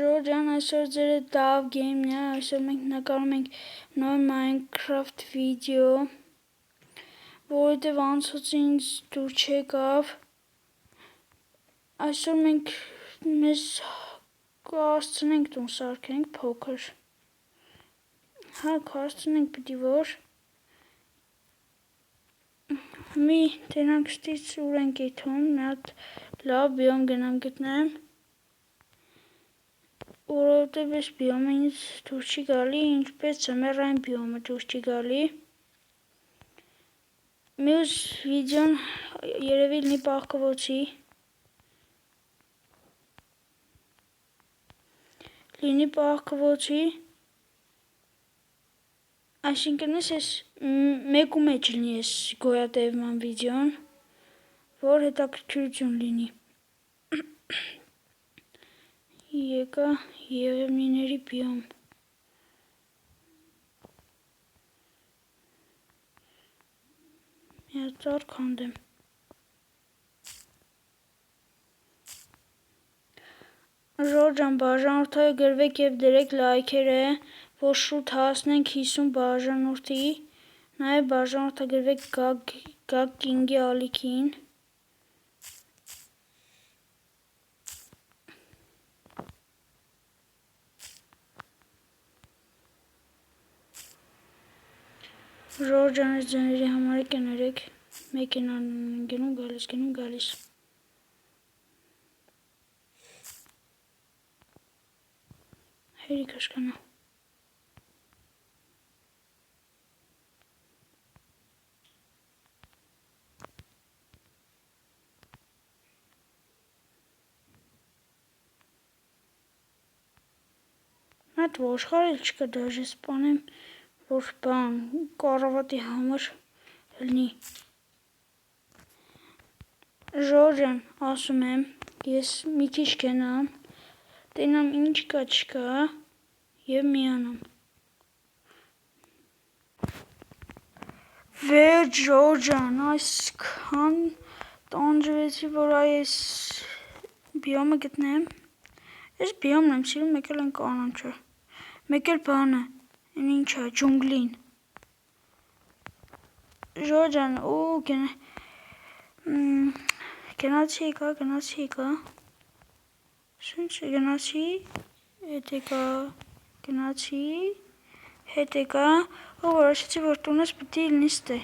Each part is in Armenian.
Ջան, այսօր ձեր Dove Game-ն է, այսօր մենք նկարում ենք նոր Minecraft վիդեո, որովհետև անցոցը ինձ դուր չեկավ, այսօր մենք մեզ կհասցնենք տուն սարքենք փոքր, հա կհասցնենք պիտի որ, մի տենանքստից ուր ենք եթում, մի հատ լավ բիոմ գնամ գտնեմ, որովհետև այս բիոմը ինձ դուր չի գալի, ինչպես ձմեռային բիոմը դուր չի գալի։ Մյուս վիդեոն երևի լինի պահկվոցի։ Այսինքն ես մեկու մեջ լինի ես գոյատևման վիդեոն, որ հետաքրքրություն լինի։ Եկա եղևնիների բիոմ։ Մի հատ ծառ քանդեմ։ Ժորժան, բաժանորդը գրվեք և դրեք լայքերը, որ շուտ հասնենք 50 բաժանորդի, նաև բաժանորդը գրվեք Գագ Կինգի ալիքին։ Ժորժան, այս ձների համար կներեք, մեքենան գնում գալիս։ Հերիք աշկանա։ Մատ ոշխար էլ չկա դաժե սպանեմ, որ բան կառավատի համար լինի։ Ժորժան, ասում եմ, ես մի քիչ կենամ, տենամ ինչ կա չկա և միանամ։ Վերջ Ժորժան, այսքան տանջվեցի, որ այս բիոմը գտնեմ։ Այս բիոմն եմ սիրում, մեկ էլ են կանաչը, մեկ էլ բանը, են ինչա, ջունգլին։ Ժորժան, գնացի եկա, սունց գնացի, հետ եկա, ու որոշեցի, որ տունս պիտի լինի ստե։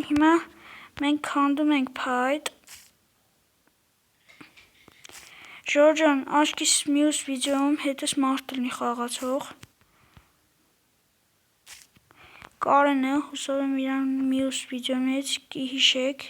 Հիմա մենք քանդում ենք փայտ։ Ժորժան, աչքիս մյուս վիդեոում հետս մարդ լինի խաղացող։ Կարենը, հուսով եմ իրան մյուս վիդեոներից կհիշեք։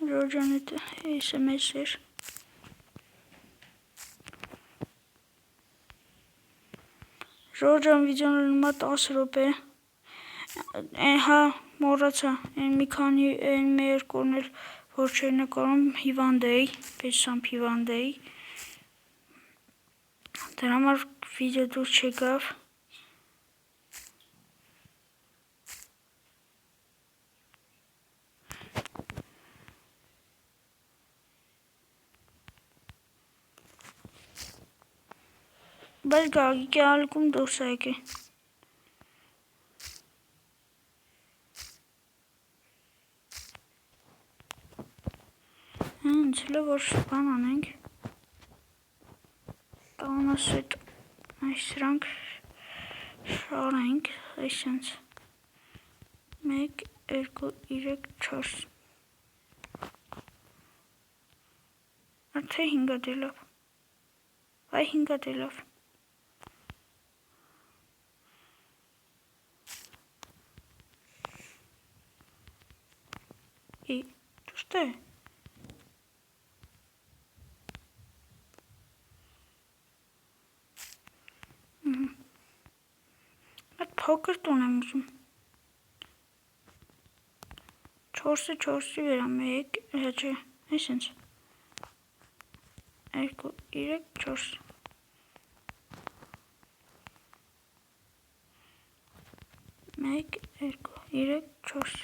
Ժորժան հետ SMS էր։ Ժորժան վիդեոն լինում է 10 րոպե։ Հա, մոռացա, են մի երկրորն էլ, որ չէր նկարում հիվանդ էի, պետսամփ հիվանդ էի։ Դրա համար վիդեո դուր չեկավ։ Բայց Գագիկի ալիքում դուրս է եկել։ Հենց որ բան անենք, տանասետ սրանք շարենք, այսենց 1, 2, 3, 4, արդե 5 դելով, այ 5 դելով, դուստե, փոքր տուն եմ ուզում։ 4-ը 4-ի վրա 1, չէ, այսինչ 2, 3, 4 1, 2, 3, 4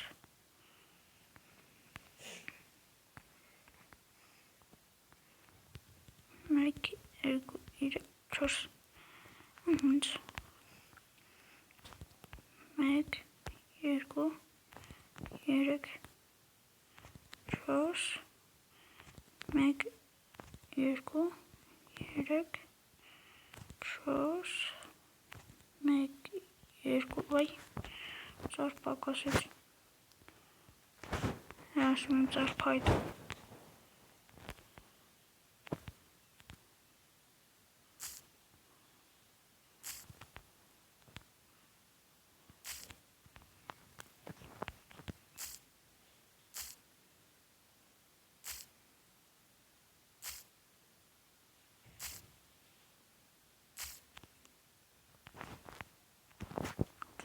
1, 2, 3, 4 Ինչ 1, 2, 3, 4 1, 2, 3, 4 1, 2 Վայ, ծար պակասեց։ Ասում եմ ծար փայտ։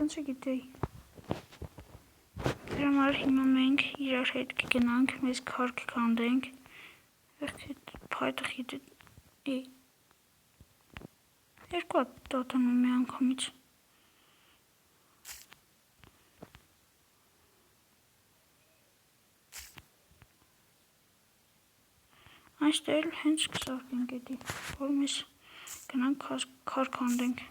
Ոնց գիտեի։ Դրա համար հիմա մենք իրար հետ կգնանք, մեզ քար կքանդենք, փայտը խիտ երկու հատ տատանում մի անգամից։ Այստեղ հենց կսարքենք էդի, որ մեզ գնանք քար քանդենք։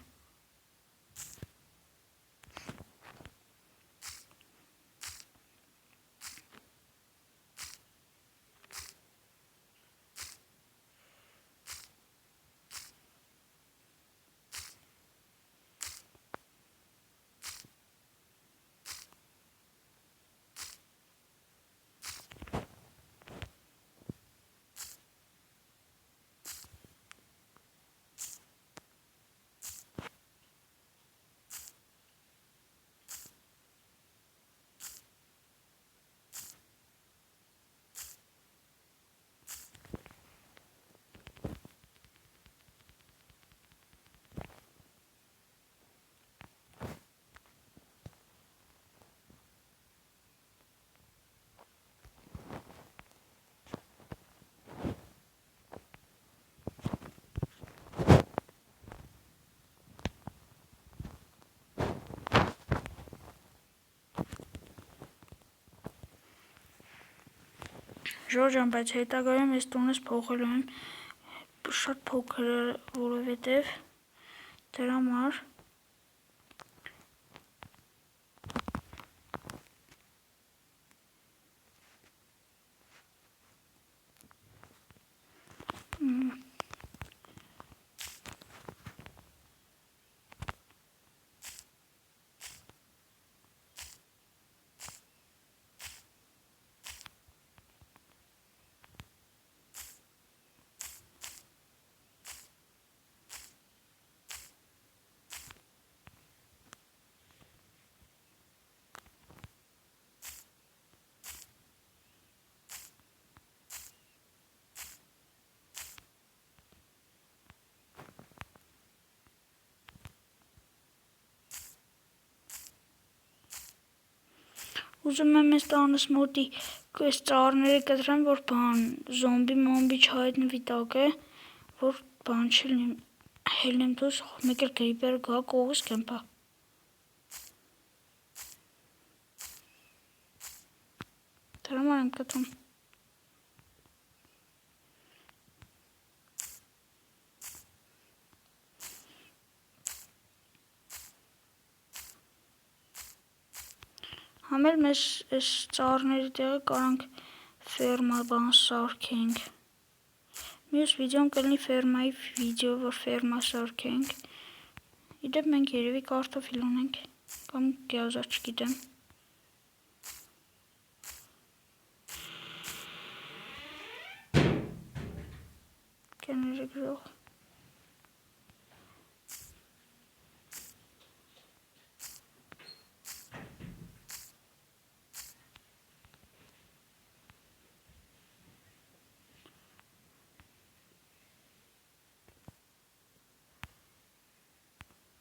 Ժորժան, բայց հետագայում ես տունս փոխելու եմ, շատ փոքր է, որովհետև դրա համար ուզում եմ ես տանս մոտի այս ծառները կտրեմ, որ զոմբի չհայտնվի տակը, որ բան չլինի, հելնեմ դուրս, մեկ էլ գրիպերը գա կողս կեմպա։ Դրա համար եմ կտրում։ Համել մեզ այս ծառների տեղը կարանք ֆերմա բան սարքենք։ Մյուս վիդեոն կլինի ֆերմայի վիդեո, որ ֆերմա սարքենք։ Իդեպ մենք երևի կարտոֆիլ ունենք, կամ գյազա չգիտեմ։ Կեները գրող։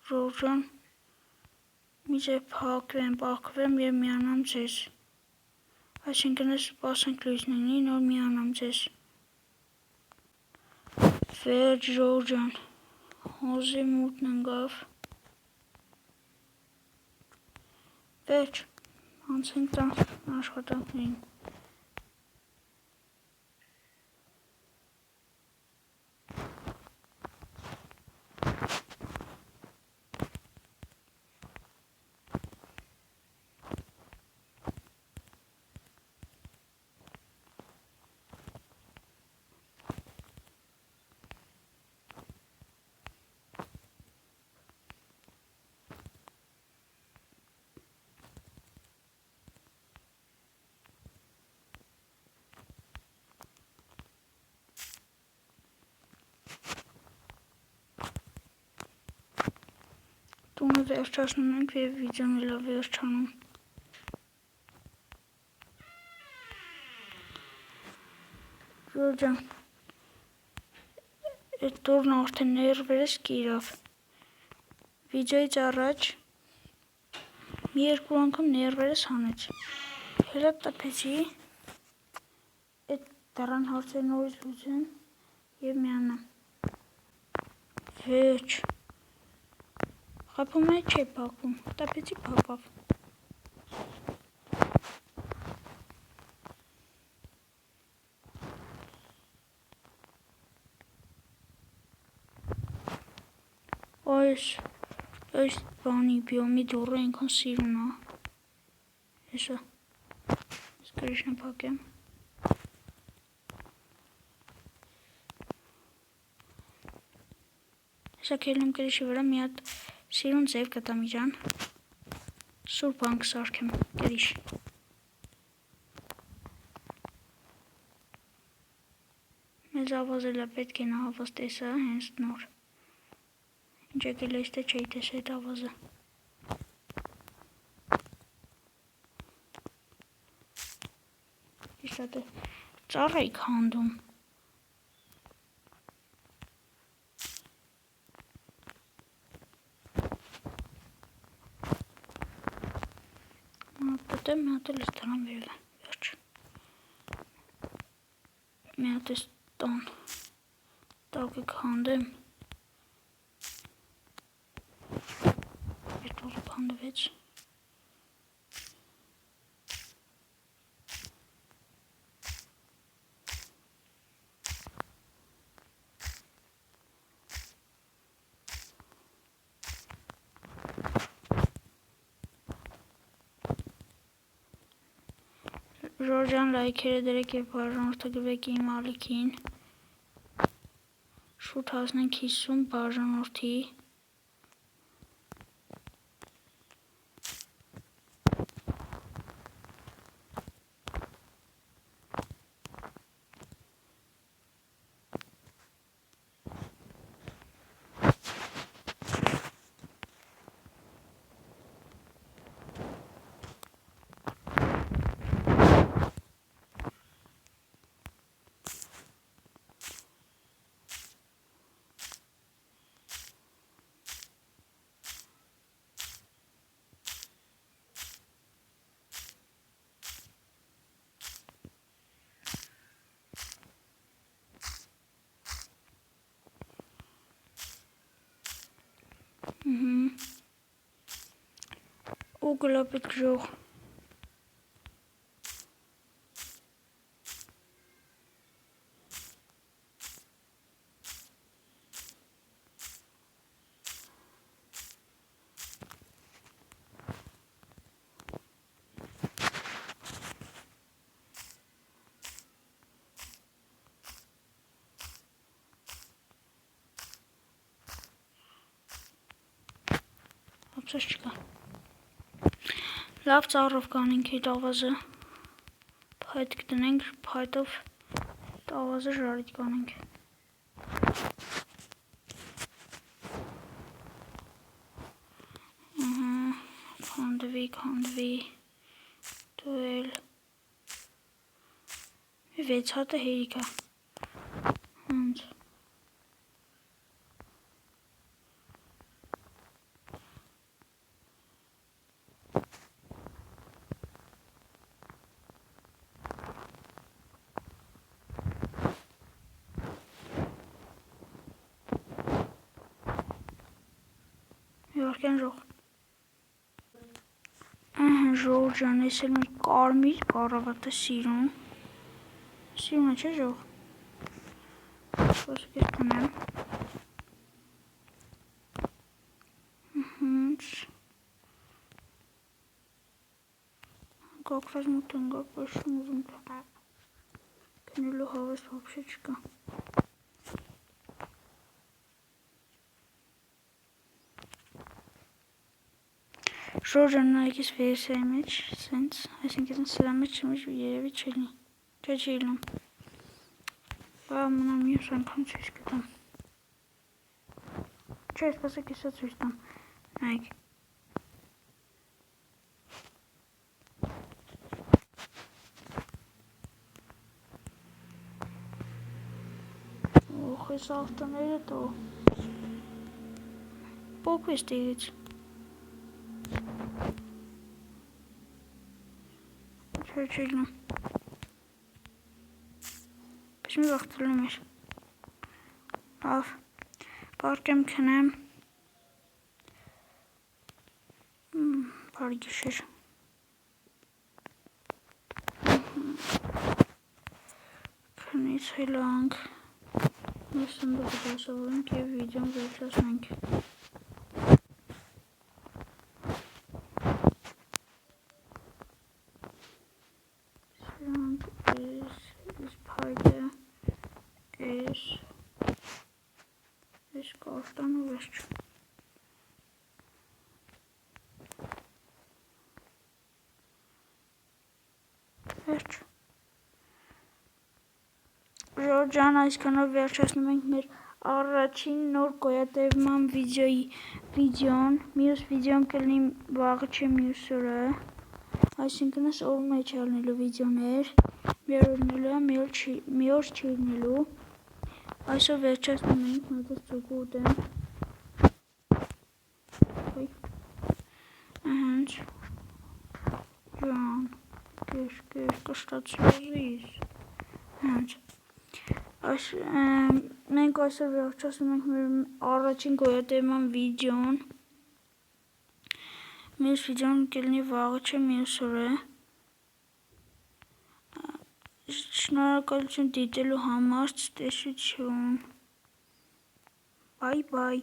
Ժորժան, միջև փակվեմ, պահկվեմ և միանամ ձեզ, այսինքն ես սպասենք լույսնինի, նոր միանամ ձեզ, վերջ Ժորժան, հոզի մութն ընգավ, վերջ, անցենք տան աշխատանքներին, տունը վերջացնում ենք և վիդեոն էլ է վերջանում, Ժորժան, այդ տուրն արդեն ներվերս կիրավ, վիդեոից առաջ մի երկու անգամ ներվերս հանեց, հելա տպեցի, այդ դարան հարցեր նորից լուծեմ և միանամ, վերջ, խապում է չէ պակվում, տպեցի պակավ, այս բանի բիոմի դուրը ինքան սիրուն է, հեսա, ես գրիշն պակեմ, հեսա կելնեմ գրիշի վրա մի հատ սիրուն ձև կտամ իրան, սուր բան կսարքեմ, գրիշ, մեզ ավազելա պետք է նա ավազ տեսա, հենց նոր, ինչ եկել է իստե չէի տես այդ ավազը, իշտատ է ծառ էիք հանդում, Մատեմ մի հատ էլ ես դրան վերև է, վերջ, մի հատ ես տան, տակ եք հանդեմ, այդ ուղը բանդվեց, Ժորժան լայքերը դրեք և բաժանորդը գվեք իմ ալիքին, շուտ հասնենք 50 բաժանորդի, ու գլապետ գժող, ապսես չկա, լավ ծառով կանենք այդ ավազը, փայտ կտնենք, փայտով այդ ավազը ժարիտ կանենք, քանդվի, դու էլ, 6 հատը հերիք է, հենց, Վարքյան ժող։ Ժող ջան, ես էլ մեր կարմիր կարավատը սիրում։ Սիրում է չէ ժող։ Ոսկ ես տնեմ։ Как возьму тенга, почему нужен тенга? Канелю хавас вообще чика. Ժորջան նայքիս վերսայի մեջ, սենց, այսինքն սրա մեջ չմիջ երևի չելի, չէ չի իլում, բա մնա մյուս անգամ ցույց կտամ, չէ, սպասեք եսա ցույց տամ, նայք, օխ, ես աղտաները տո, պոկվես տիրից, չէ իլում, պես մի վաղթրում էր, լավ, պարկեմ կնեմ, բարի գիշեր, քնից հելանք, Ես ընդդուք դասավորենք և վիդեոն վերջացնենք։ Սրանք ես փայդը, ես կարտան ու վերջ։ Վերջ։ Ժորջան, այսքանով վերջացնում ենք մեր առաջին նոր գոյատևման վիդեոն, մյուս վիդեոն կլինի վաղը չէ մյուս օրը, այսինքն ես օր մեջ ալնելու վիդեոներ, մի օր չի լինելու, այսօր վերջացնում ենք, մատս ծոգու ուտեմ, հենց, ժան, կշտացրոզիս, հենց, մենք այսօր վերջացնում ենք մեր առաջին գոյատևման վիդեոն, մյուս վիդեոն կլինի վաղը չէ մյուս օրը, շնորհակալություն դիտելու համար, ցտեսություն, բայ բայ։